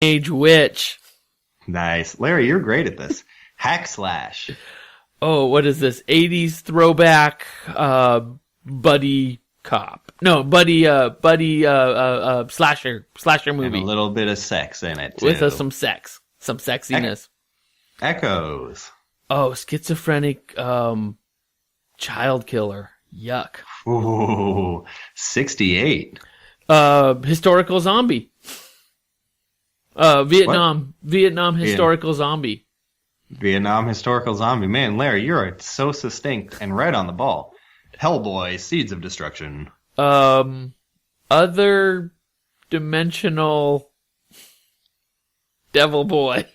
Age witch. Nice. Larry, you're great at this. Hack slash. Oh, what is this? 80s throwback buddy cop. No, buddy slasher movie. And a little bit of sex in it, too. With some sex. Some sexiness. Echoes. Oh, schizophrenic child killer. Yuck. Ooh, 68. Historical zombie. Vietnam historical zombie. Vietnam historical zombie. Man, Larry, you're so succinct and right on the ball. Hellboy, Seeds of Destruction. Other dimensional devil boy.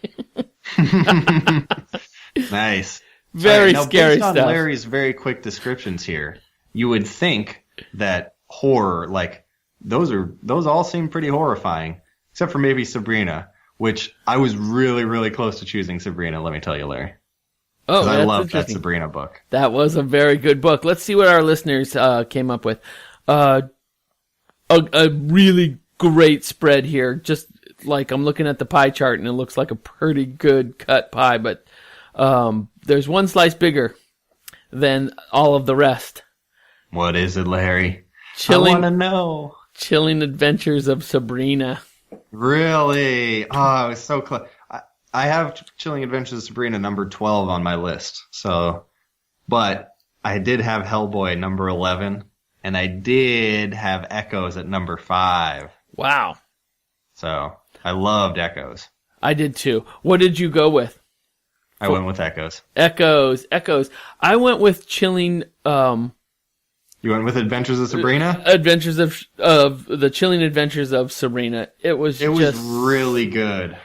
Nice. Very now, scary based on stuff. Larry's very quick descriptions here, you would think that horror, like, those all seem pretty horrifying, except for maybe Sabrina, which I was really, really close to choosing Sabrina, let me tell you, Larry. Oh, I love that Sabrina book. That was a very good book. Let's see what our listeners came up with. A really great spread here. Just like I'm looking at the pie chart, and it looks like a pretty good cut pie, but there's one slice bigger than all of the rest. What is it, Larry? I want to know. Chilling Adventures of Sabrina. Really? Oh, I was so close. I have Chilling Adventures of Sabrina number 12 on my list. But I did have Hellboy number 11, and I did have Echoes at number 5. Wow. So I loved Echoes. I did too. What did you go with? I went with Echoes. Echoes. I went with Chilling. You went with Adventures of Sabrina? Adventures of the Chilling Adventures of Sabrina. It was really good.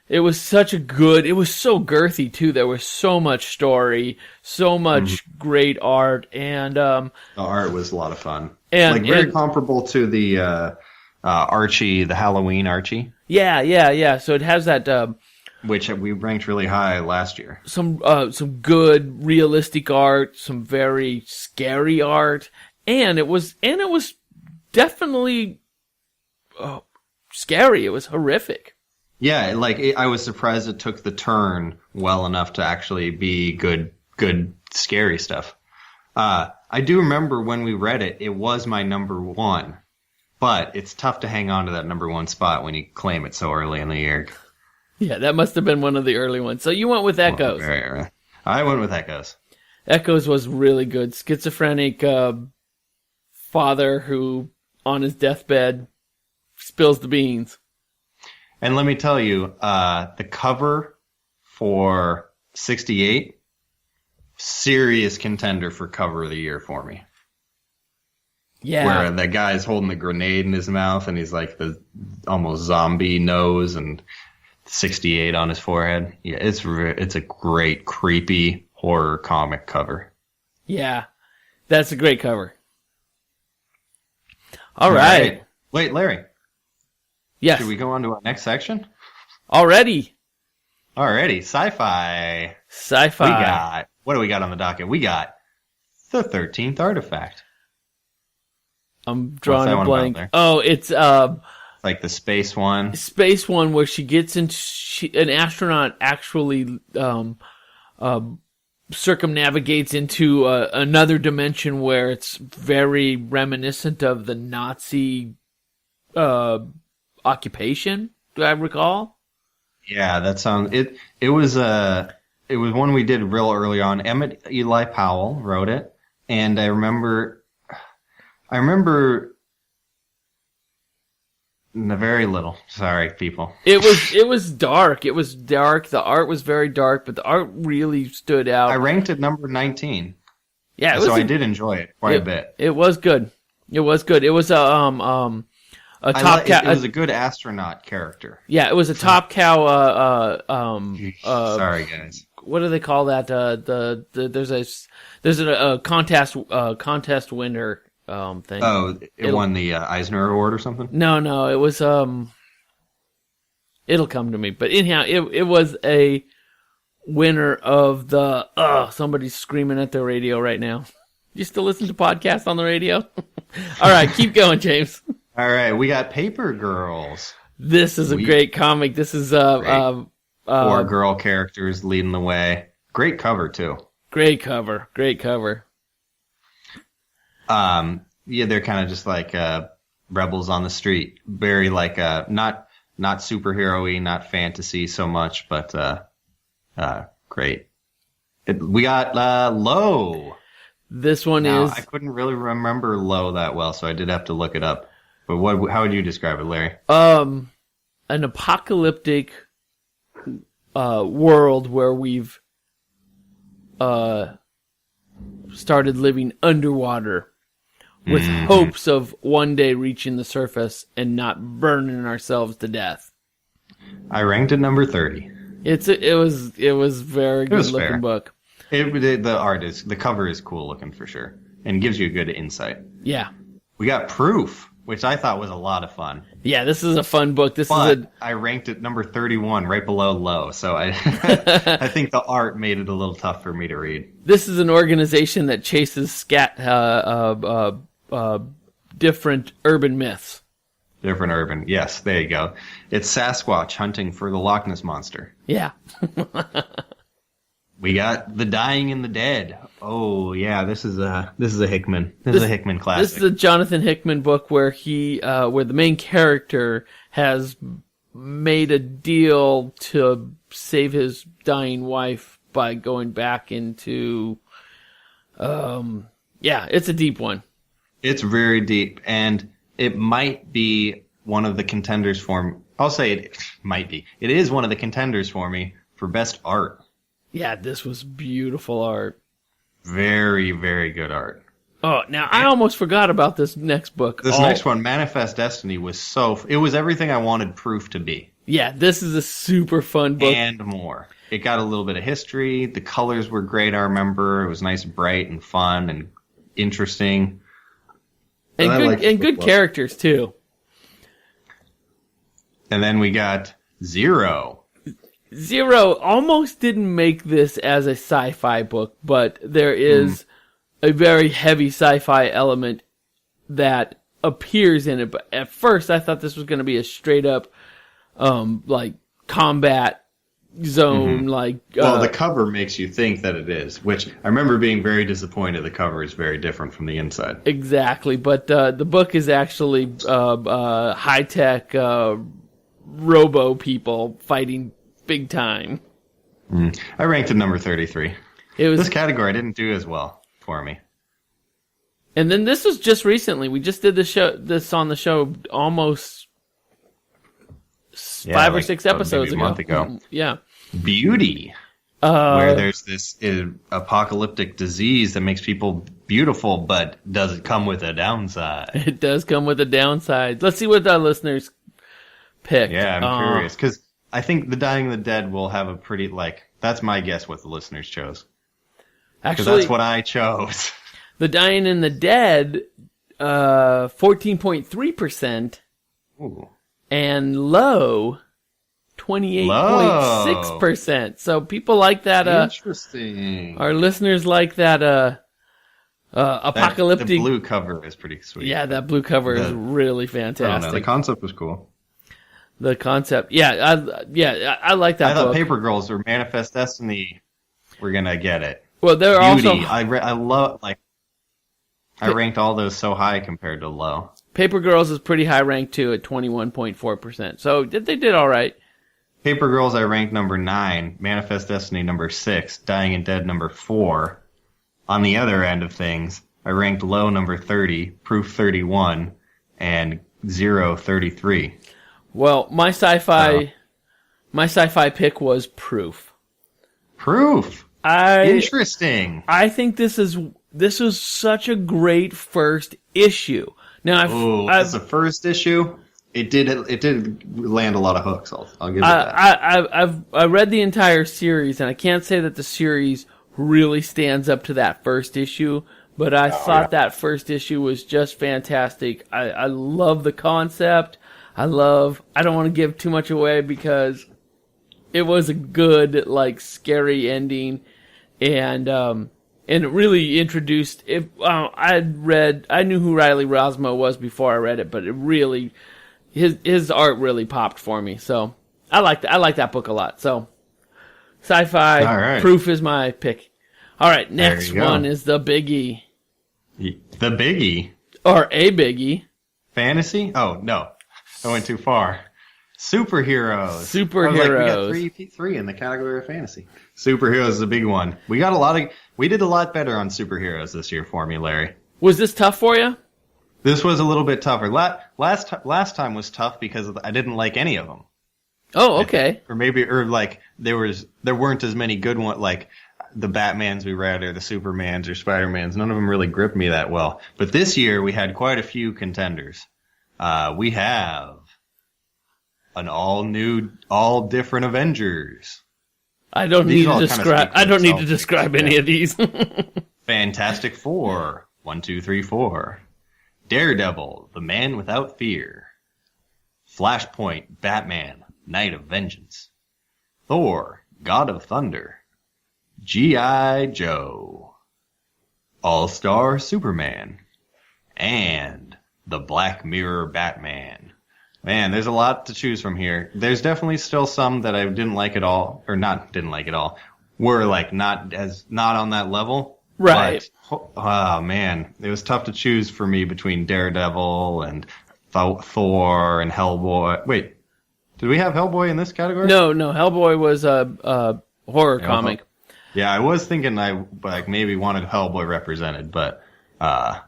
It was so girthy too. There was so much story, so much great art, and the art was a lot of fun. And very comparable to the Archie, the Halloween Archie. Yeah. So it has that which we ranked really high last year. Some good realistic art, some very scary art, and it was definitely scary. It was horrific. Yeah, I was surprised it took the turn well enough to actually be good scary stuff. I do remember when we read it, it was my number 1, but it's tough to hang on to that number 1 spot when you claim it so early in the year. Yeah, that must have been one of the early ones. So you went with Echoes. Well, I went with Echoes. Echoes was really good. Schizophrenic father who, on his deathbed, spills the beans. And let me tell you, the cover for 68, serious contender for cover of the year for me. Yeah. Where the guy's holding the grenade in his mouth and he's like the almost zombie nose and 68 on his forehead. Yeah, it's a great, creepy horror comic cover. Yeah, that's a great cover. All right. Wait, Larry. Yes. Should we go on to our next section? Already. Sci-fi. What do we got on the docket? We got the 13th Artifact. I'm drawing a blank. Oh, it's like the space one. Space one where she gets into an astronaut actually circumnavigates into another dimension where it's very reminiscent of the Nazi occupation. Do I recall? Yeah, that sounds it. It was one we did real early on. Emmett Eli Powell wrote it, and I remember very little. Sorry, people. It was dark. It was dark. The art was very dark, but the art really stood out. I ranked it number 19. Yeah, so I did enjoy it quite a bit. It was good. It was good. It was a top cow. It was a good astronaut character. Yeah, it was a top cow. Sorry, guys. What do they call that? There's a contest winner thing. Oh, it won the Eisner Award or something? No, it was it'll come to me. But anyhow, it was a winner of the somebody's screaming at the radio right now. You still listen to podcasts on the radio? All right, keep going, James. All right, we got Paper Girls. This is a great comic. This is four girl characters leading the way. Great cover too. Great cover. Great cover. Yeah, they're kind of just like rebels on the street. Very like not superhero-y, not fantasy so much, but great. We got Low. This one now, is... I couldn't really remember Low that well, so I did have to look it up. But how would you describe it, Larry? An apocalyptic world where we've started living underwater with hopes of one day reaching the surface and not burning ourselves to death. I ranked it number 30. It was very good looking fair. book. The cover is cool looking for sure, and gives you a good insight. Yeah. We got Proof, which I thought was a lot of fun. Yeah, this is a fun book. I ranked it number 31, right below Low, so I I think the art made it a little tough for me to read. This is an organization that chases different urban myths. Different urban, yes, there you go. It's Sasquatch hunting for the Loch Ness Monster. Yeah. We got The Dying and the Dead. Oh yeah, this is a Hickman. This is a Hickman classic. This is a Jonathan Hickman book where where the main character has made a deal to save his dying wife by going back into. It's a deep one. It's very deep, and it might be one of the contenders for me. I'll say it might be. It is one of the contenders for me for best art. Yeah, this was beautiful art. Very, very good art. Oh, now I almost forgot about this next book. This next one, Manifest Destiny, it was everything I wanted Proof to be. Yeah, this is a super fun book. And more. It got a little bit of history. The colors were great, I remember. It was nice, bright, and fun, and interesting. And good characters, too. And then we got Zero. Zero almost didn't make this as a sci-fi book, but there is a very heavy sci-fi element that appears in it. But at first, I thought this was going to be a straight-up, like, combat zone, the cover makes you think that it is, which I remember being very disappointed. The cover is very different from the inside. Exactly, but the book is actually high-tech robo people fighting big time. I ranked it number 33. This category didn't do as well for me. And then this was just recently. We just did this on the show almost 5 or 6 episodes maybe a month ago. Yeah. Beauty. Where there's this apocalyptic disease that makes people beautiful, but does it come with a downside? It does come with a downside. Let's see what the listeners pick. Yeah, I'm curious. Because I think The Dying and the Dead will have a pretty, that's my guess what the listeners chose. Because that's what I chose. The Dying and the Dead, 14.3%. Ooh. And Low, 28.6%. So people like that. Interesting. Our listeners like that apocalyptic. The blue cover is pretty sweet. Yeah, that blue cover is really fantastic. The concept was cool. The concept, I like that. I thought Paper Girls or Manifest Destiny were gonna get it. Well, they're Beauty, also. I love I ranked all those so high compared to Low. Paper Girls is pretty high ranked too at 21.4%. So they did all right. Paper Girls I ranked number 9, Manifest Destiny number 6, Dying and Dead number 4. On the other end of things, I ranked Low number 30, Proof 31, and Zero 33. Well, my sci-fi pick was Proof. Proof. Interesting. I think this is such a great first issue. Now, as a first issue, it did land a lot of hooks. I'll give it that. I read the entire series, and I can't say that the series really stands up to that first issue, but I thought that first issue was just fantastic. I love the concept. I don't want to give too much away because it was a good, scary ending, and it really introduced. I knew who Riley Rosmo was before I read it, but it really his art really popped for me. So I like that book a lot. So sci-fi All right. Proof is my pick. All right, next There you go. one is the biggie. The biggie. Or a biggie. Fantasy? Oh, no. I went too far. Superheroes. Superheroes. I was like, we got three in the category of fantasy. Superheroes is a big one. We did a lot better on superheroes this year for me, Larry. Was this tough for you? This was a little bit tougher. Last time was tough because I didn't like any of them. Oh, okay. Or like there weren't as many good ones, like the Batmans we read or the Supermans or Spider-Mans. None of them really gripped me that well. But this year we had quite a few contenders. We have an all different Avengers. I don't need to describe any of these. Fantastic Four. 1, 2, 3, 4. Daredevil, the Man Without Fear. Flashpoint, Batman, Night of Vengeance. Thor, God of Thunder. G.I. Joe. All-Star Superman. And the Black Mirror Batman. Man, there's a lot to choose from here. There's definitely still some that I didn't like at all, or didn't like at all, were like not on that level. Right. But, oh man, it was tough to choose for me between Daredevil and Thor and Hellboy. Wait, did we have Hellboy in this category? No, Hellboy was a horror comic. Yeah, I was thinking I maybe wanted Hellboy represented, but I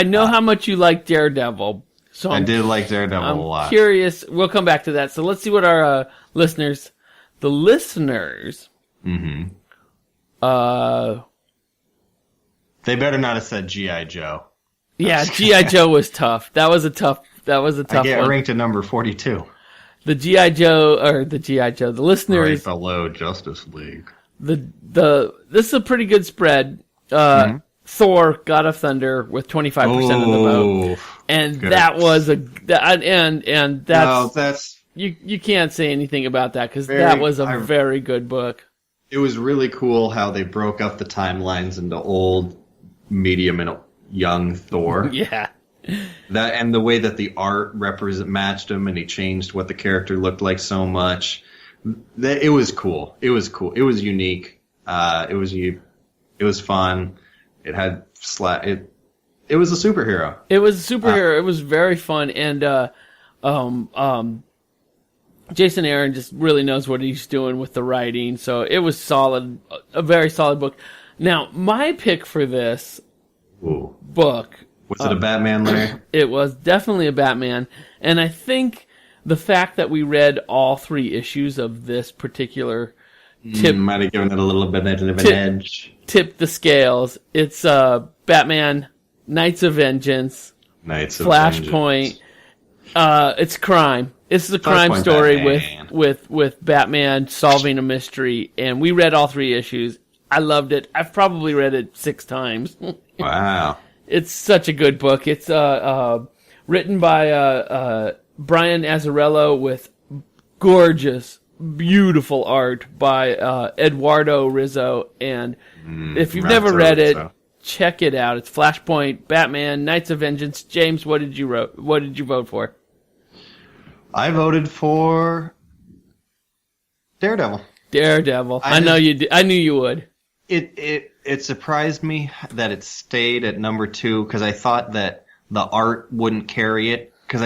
know how much you like Daredevil. So I did like Daredevil a lot. I'm curious. We'll come back to that. So let's see what our listeners, Mm-hmm. They better not have said G.I. Joe. Yeah, G.I. Joe was tough. That was a tough I one. ranked at number 42. The listeners. Right below Justice League. This is a pretty good spread. Thor, God of Thunder, with 25% of the vote, and good. that was and that's, that's you can't say anything about that because that was a very good book. It was really cool how they broke up the timelines into old, medium, and young Thor. Yeah, that and the way that the art matched him, and he changed what the character looked like so much. It was cool. It was cool. It was unique. It was fun. It had It was a superhero. It was a superhero. It was very fun, and Jason Aaron just really knows what he's doing with the writing. So it was solid, a very solid book. Now, my pick for this book was it a Batman, Larry? It was definitely a Batman, and I think the fact that we read all 3 issues of this particular might have given it a little bit of an edge. Tipped the scales. It's Batman, Knights of Vengeance, Flashpoint. It's crime. It's the crime story Batman. with Batman solving a mystery, and we read all 3 issues. I loved it. I've probably read it 6 times. Wow. It's such a good book. It's written by Brian Azzarello with gorgeous, beautiful art by Eduardo Rizzo. And if you've never read it, check it out. It's Flashpoint, Batman, Knights of Vengeance. James, what did you vote for? I voted for Daredevil. I know you did. I knew you would. It surprised me that it stayed at number 2 because I thought that the art wouldn't carry it because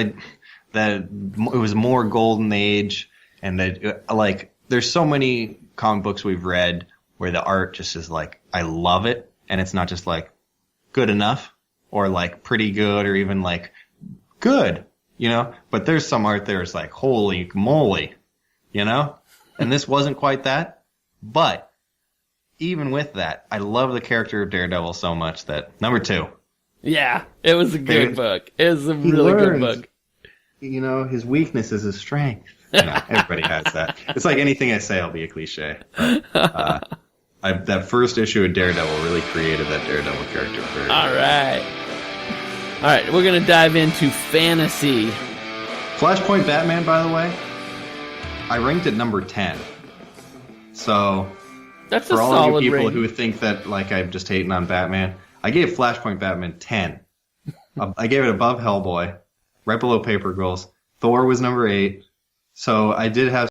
that it was more Golden Age and that there's so many comic books we've read where the art just is like I love it and it's not just like good enough or like pretty good or even like good, you know. But there's some art there is like holy moly, you know. And this wasn't quite that, but even with that, I love the character of Daredevil so much that number 2. Yeah, it was a good book. It was a really good book. You know, his weakness is his strength. You know, everybody has that. It's like anything I say, I'll be a cliche. But, that first issue of Daredevil really created that Daredevil character. All right, we're gonna dive into fantasy. Flashpoint Batman, by the way, I ranked it number 10. So. That's for a all solid of you people rating. who think that like I'm just hating on Batman, I gave Flashpoint Batman 10. I gave it above Hellboy, right below Paper Girls. Thor was number 8. So I did have